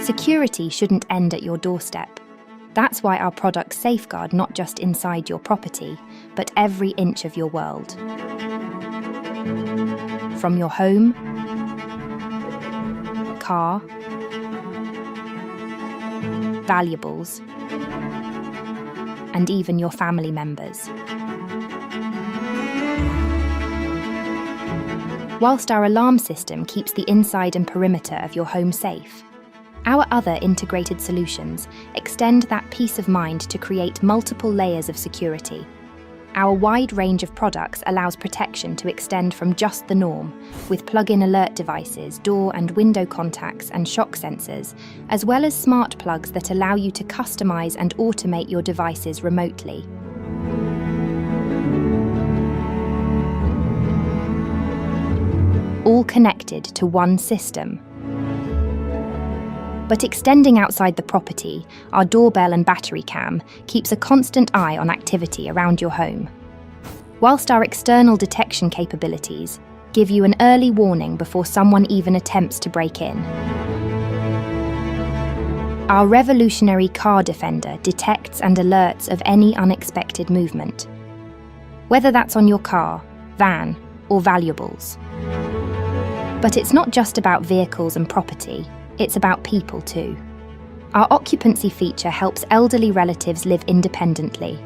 Security shouldn't end at your doorstep. That's why our products safeguard not just inside your property, but every inch of your world. From your home, car, valuables, and even your family members. Whilst our alarm system keeps the inside and perimeter of your home safe, our other integrated solutions extend that peace of mind to create multiple layers of security. Our wide range of products allows protection to extend from just the norm, with plug-in alert devices, door and window contacts and shock sensors, as well as smart plugs that allow you to customize and automate your devices remotely. All connected to one system. But extending outside the property, our doorbell and battery cam keeps a constant eye on activity around your home. Whilst our external detection capabilities give you an early warning before someone even attempts to break in. Our revolutionary Car Defender detects and alerts of any unexpected movement, whether that's on your car, van, or valuables. But it's not just about vehicles and property. It's about people too. Our occupancy feature helps elderly relatives live independently,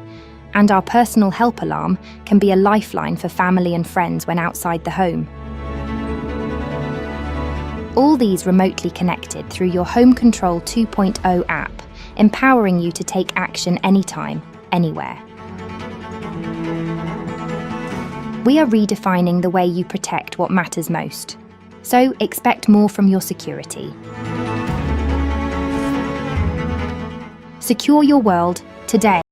and our personal help alarm can be a lifeline for family and friends when outside the home. All these remotely connected through your Home Control 2.0 app, empowering you to take action anytime, anywhere. We are redefining the way you protect what matters most. So expect more from your security. Secure your world today.